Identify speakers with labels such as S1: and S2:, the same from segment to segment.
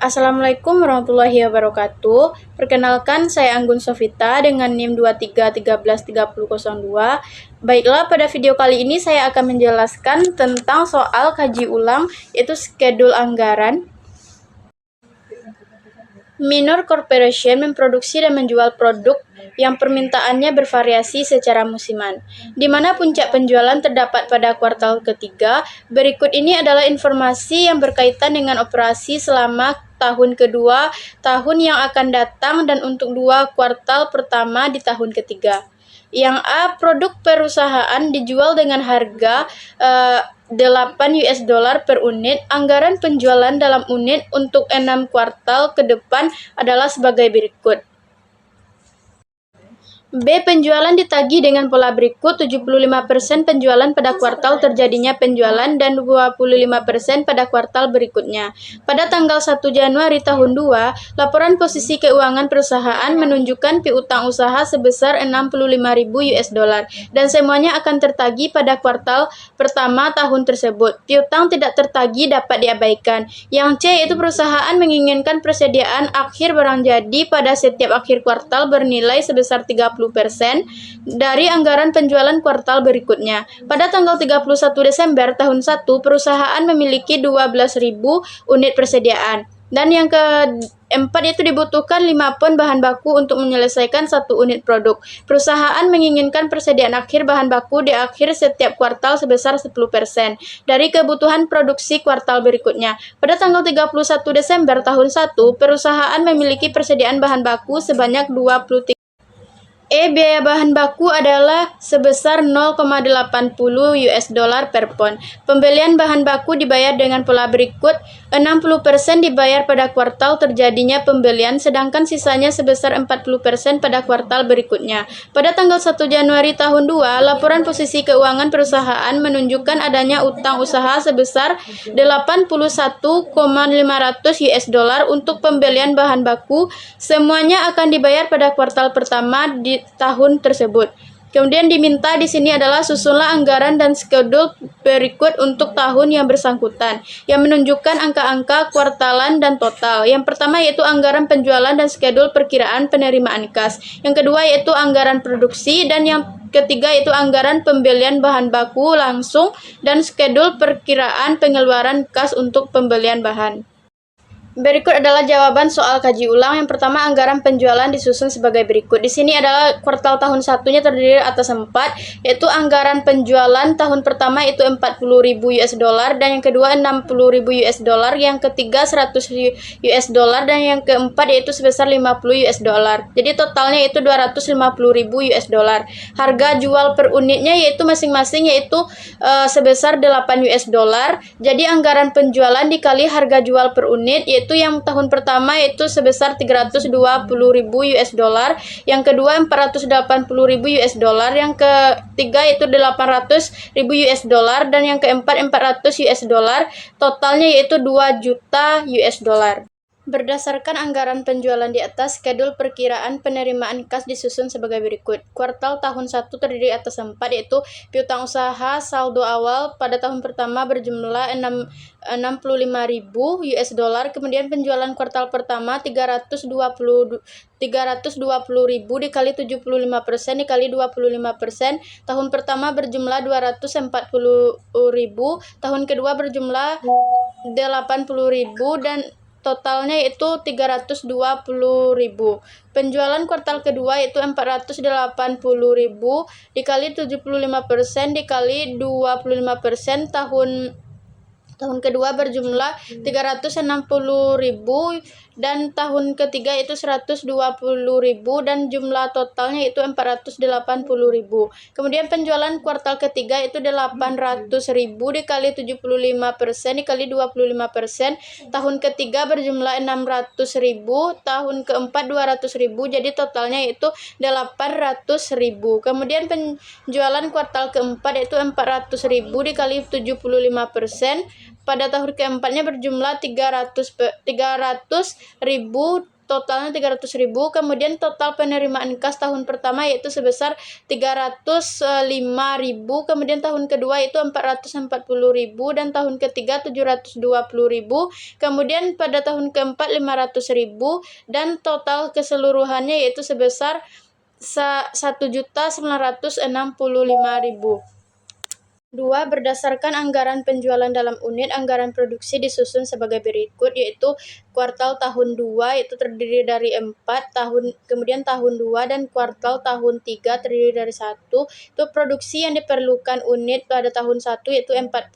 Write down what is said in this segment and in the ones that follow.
S1: Assalamualaikum warahmatullahi wabarakatuh. Perkenalkan, saya Anggun Sofita dengan NIM 23133002. Baiklah, pada video kali ini saya akan menjelaskan tentang soal kaji ulang, yaitu skedul anggaran. Minor corporation memproduksi dan menjual produk yang permintaannya bervariasi secara musiman, di mana puncak penjualan terdapat pada kuartal ketiga. Berikut ini adalah informasi yang berkaitan dengan operasi selama tahun kedua, tahun yang akan datang, dan untuk 2 kuartal pertama di tahun ketiga. Yang A, produk perusahaan dijual dengan harga $8 per unit. Anggaran penjualan dalam unit untuk 6 kuartal ke depan adalah sebagai berikut. B. Penjualan ditagih dengan pola berikut: 75% penjualan pada kuartal terjadinya penjualan dan 25% pada kuartal berikutnya. Pada tanggal 1 Januari tahun 2, laporan posisi keuangan perusahaan menunjukkan piutang usaha sebesar $65.000 dan semuanya akan tertagih pada kuartal pertama tahun tersebut. Piutang tidak tertagih dapat diabaikan. Yang C, yaitu perusahaan menginginkan persediaan akhir barang jadi pada setiap akhir kuartal bernilai sebesar 30% dari anggaran penjualan kuartal berikutnya. Pada tanggal 31 Desember tahun 1, perusahaan memiliki 12.000 unit persediaan. Dan yang keempat, yaitu dibutuhkan 5 pon bahan baku untuk menyelesaikan 1 unit produk. Perusahaan menginginkan persediaan akhir bahan baku di akhir setiap kuartal sebesar 10% dari kebutuhan produksi kuartal berikutnya. Pada tanggal 31 Desember tahun 1, perusahaan memiliki persediaan bahan baku sebanyak 23. Biaya bahan baku adalah sebesar $0,80 per pon. Pembelian bahan baku dibayar dengan pola berikut: 60% dibayar pada kuartal terjadinya pembelian, sedangkan sisanya sebesar 40% pada kuartal berikutnya. Pada tanggal 1 Januari tahun 2, laporan posisi keuangan perusahaan menunjukkan adanya utang usaha sebesar $81,500 untuk pembelian bahan baku. Semuanya akan dibayar pada kuartal pertama di tahun tersebut. Kemudian diminta di sini adalah susunlah anggaran dan skedul berikut untuk tahun yang bersangkutan, yang menunjukkan angka-angka kuartalan dan total. Yang pertama yaitu anggaran penjualan dan skedul perkiraan penerimaan kas. Yang kedua yaitu anggaran produksi, dan yang ketiga yaitu anggaran pembelian bahan baku langsung dan skedul perkiraan pengeluaran kas untuk pembelian bahan. Berikut adalah jawaban soal kaji ulang. Yang pertama, anggaran penjualan disusun sebagai berikut. Di sini adalah kuartal tahun satunya terdiri atas 4, yaitu anggaran penjualan tahun pertama itu $40.000 dan yang kedua $60.000, yang ketiga $100 dan yang keempat yaitu sebesar $50. Jadi totalnya itu $250.000. Harga jual per unitnya yaitu masing-masing yaitu sebesar $8. Jadi anggaran penjualan dikali harga jual per unit, yaitu yang tahun pertama itu sebesar $320.000, yang kedua $480.000, yang ketiga itu $800.000 dan yang keempat $400. Totalnya yaitu $2 juta. Berdasarkan anggaran penjualan di atas, skedul perkiraan penerimaan kas disusun sebagai berikut. Kuartal tahun 1 terdiri atas 4, yaitu piutang usaha saldo awal pada tahun pertama berjumlah $65.000, kemudian penjualan kuartal pertama $320.000 dikali 75% dikali 25%. Tahun pertama berjumlah $240.000, tahun kedua berjumlah $80.000 dan totalnya itu $320.000. Penjualan kuartal kedua itu $480.000 dikali 75% dikali 25%. Tahun kedua berjumlah $360.000 dan tahun ketiga itu $120.000 dan jumlah totalnya itu $480.000. Kemudian penjualan kuartal ketiga itu $800.000 dikali 75% dikali 25%. Tahun ketiga berjumlah $600.000, tahun keempat $200.000, jadi totalnya itu $800.000. Kemudian penjualan kuartal keempat itu $400.000 dikali 75%. Pada tahun keempatnya berjumlah $300.000, totalnya 300.000. Kemudian total penerimaan kas tahun pertama yaitu sebesar 305.000. Kemudian tahun kedua itu 440.000 dan tahun ketiga 720.000. Kemudian pada tahun keempat 500.000 dan total keseluruhannya yaitu sebesar 1.965.000. 2. Berdasarkan anggaran penjualan dalam unit, anggaran produksi disusun sebagai berikut, yaitu kuartal tahun 2 itu terdiri dari 4 tahun, kemudian tahun 2 dan kuartal tahun 3 terdiri dari 1. Itu produksi yang diperlukan unit pada tahun 1 yaitu 46.000,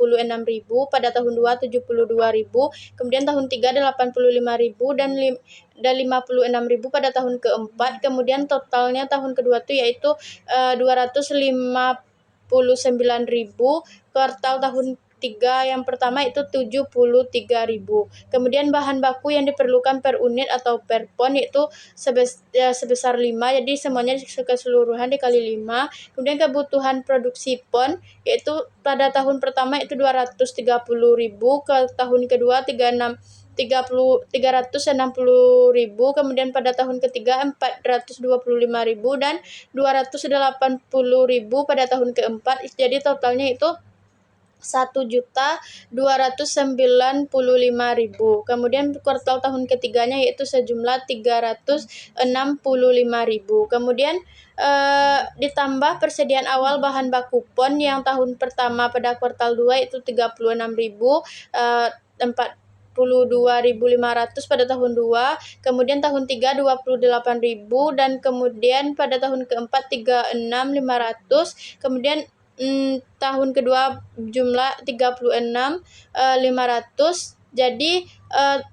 S1: pada tahun 2 72.000, kemudian tahun 3 85.000 dan 56.000 pada tahun keempat. Kemudian totalnya tahun kedua itu yaitu 259.000, kuartal tahun 3 yang pertama itu 73.000. Kemudian bahan baku yang diperlukan per unit atau per pon itu sebesar 5, jadi semuanya keseluruhan dikali 5. Kemudian kebutuhan produksi pon yaitu pada tahun pertama itu 230.000, ke tahun kedua 360.000, kemudian pada tahun ketiga 425.000 dan 280.000 pada tahun keempat. Jadi totalnya itu 1.295.000. Kemudian kuartal tahun ketiganya yaitu sejumlah 365.000. Kemudian ditambah persediaan awal bahan baku pon yang tahun pertama pada kuartal 2 itu 36.000, 42.500 pada tahun 2, kemudian tahun 3 28.000 dan kemudian pada tahun keempat 36.500, kemudian tahun kedua jumlah 36.500. Jadi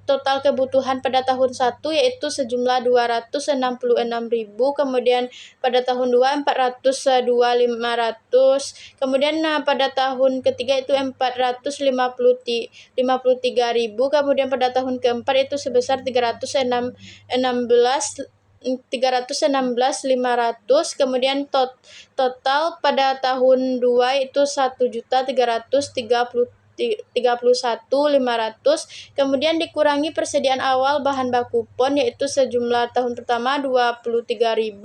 S1: total kebutuhan pada tahun 1 yaitu sejumlah 266.000, kemudian pada tahun 2 402.500, kemudian pada tahun ketiga itu 453.000, kemudian pada tahun keempat itu sebesar 316.500, kemudian total pada tahun 2 itu 1.331.500, kemudian dikurangi persediaan awal bahan baku pon yaitu sejumlah tahun pertama 23.000,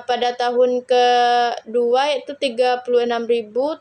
S1: pada tahun kedua itu 36.000,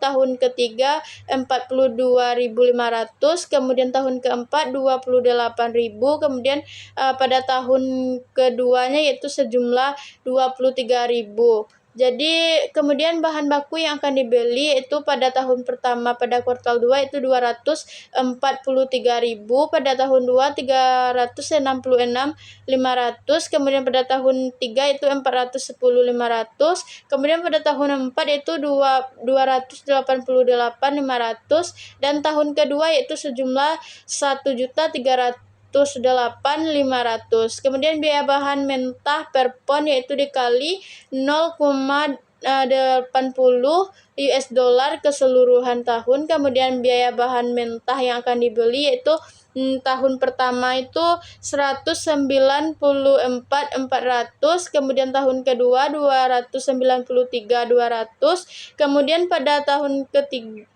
S1: tahun ketiga 42.500, kemudian tahun keempat 28.000, kemudian pada tahun keduanya yaitu sejumlah 23.000. Jadi kemudian bahan baku yang akan dibeli itu pada tahun pertama pada kuartal 2 itu 243.000, pada tahun 2 366.500, kemudian pada tahun 3 itu 410.500, kemudian pada tahun 4 itu 288.500 dan tahun kedua yaitu sejumlah 1.308.500. Kemudian biaya bahan mentah per pon yaitu dikali 0,80 US dollar keseluruhan tahun. Kemudian biaya bahan mentah yang akan dibeli yaitu tahun pertama itu 194.400, kemudian tahun kedua 293.200, kemudian pada tahun ketiga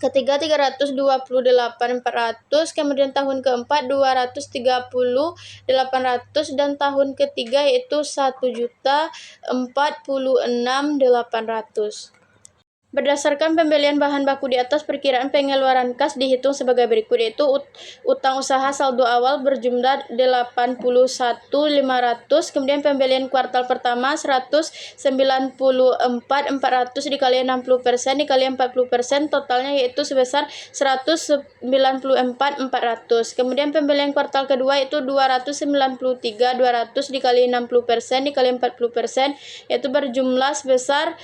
S1: 328.400, kemudian tahun keempat 230.800 dan tahun ketiga yaitu 1.046.800. Berdasarkan pembelian bahan baku di atas, perkiraan pengeluaran kas dihitung sebagai berikut, yaitu utang usaha saldo awal berjumlah 81.500, kemudian pembelian kuartal pertama 194.400 dikali 60% dikali 40%, totalnya yaitu sebesar 194.400. Kemudian pembelian kuartal kedua itu 293.200 dikali 60% dikali 40%, yaitu berjumlah sebesar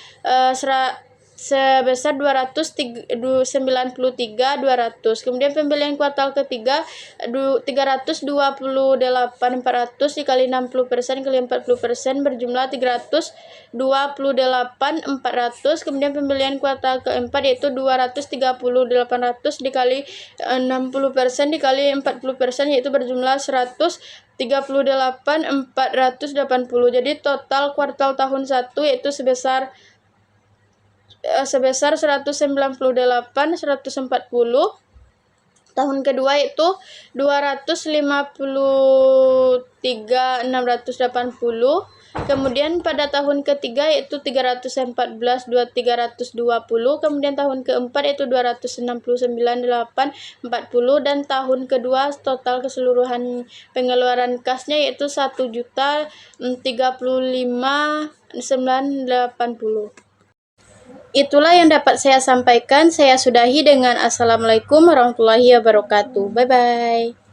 S1: 293.200. Kemudian pembelian kuartal ketiga 328.400 dikali 60% dikali 40% berjumlah 328.400. Kemudian pembelian kuartal keempat yaitu 230.800 dikali 60% dikali 40% yaitu berjumlah 138.480. Jadi total kuartal tahun 1 yaitu sebesar 198.140, Tahun kedua itu 253.680. Kemudian pada tahun ketiga yaitu 314.320. Kemudian tahun keempat yaitu 269.840, dan tahun kedua total keseluruhan pengeluaran kasnya yaitu 1.035.980. Itulah yang dapat saya sampaikan. Saya sudahi dengan Assalamualaikum warahmatullahi wabarakatuh. Bye-bye.